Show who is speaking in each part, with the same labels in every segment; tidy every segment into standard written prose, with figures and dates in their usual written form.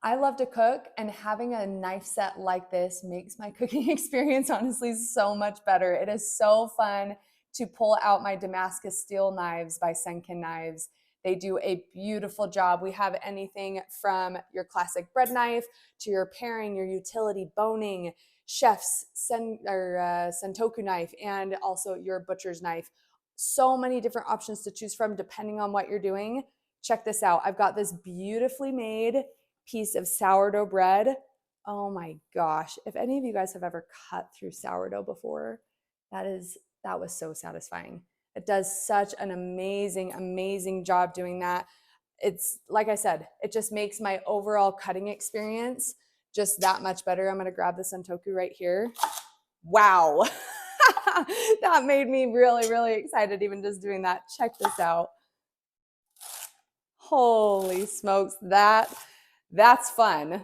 Speaker 1: I love to cook, and having a knife set like this makes my cooking experience honestly so much better. It is so fun to pull out my Damascus Steel Knives by Senken Knives. They do a beautiful job. We have anything from your classic bread knife to your paring, your utility boning, chef's Santoku knife, and also your butcher's knife. So many different options to choose from depending on what you're doing. Check this out. I've got this beautifully made piece of sourdough bread. Oh my gosh. If any of you guys have ever cut through sourdough before, that was so satisfying. It does such an amazing job doing that. It's like I said, it just makes my overall cutting experience just that much better. I'm going to grab the Santoku right here. Wow. That made me really excited even just doing that. Check this out. Holy smokes, that's fun.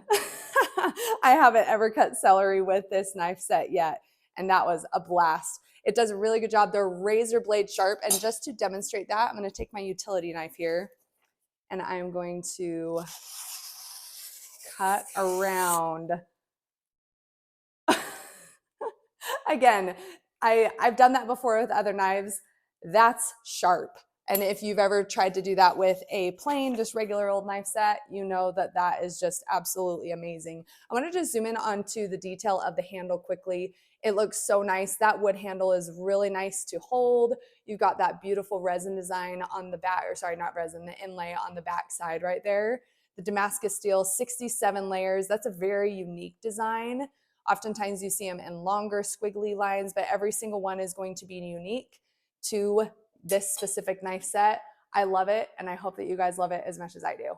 Speaker 1: I haven't ever cut celery with this knife set yet, and that was a blast. It does a really good job. They're razor blade sharp, and just to demonstrate that, I'm going to take my utility knife here, and I'm going to cut around. Again, I've done that before with other knives. That's sharp. And if you've ever tried to do that with a plain, just regular old knife set, you know that that is just absolutely amazing. I want to just zoom in onto the detail of the handle quickly. It looks so nice. That wood handle is really nice to hold. You've got that beautiful resin design on the back, or sorry, not resin, the inlay on the back side right there. The Damascus steel, 67 layers. That's a very unique design. Oftentimes you see them in longer squiggly lines, but every single one is going to be unique to this specific knife set. I love it, and I hope that you guys love it as much as I do.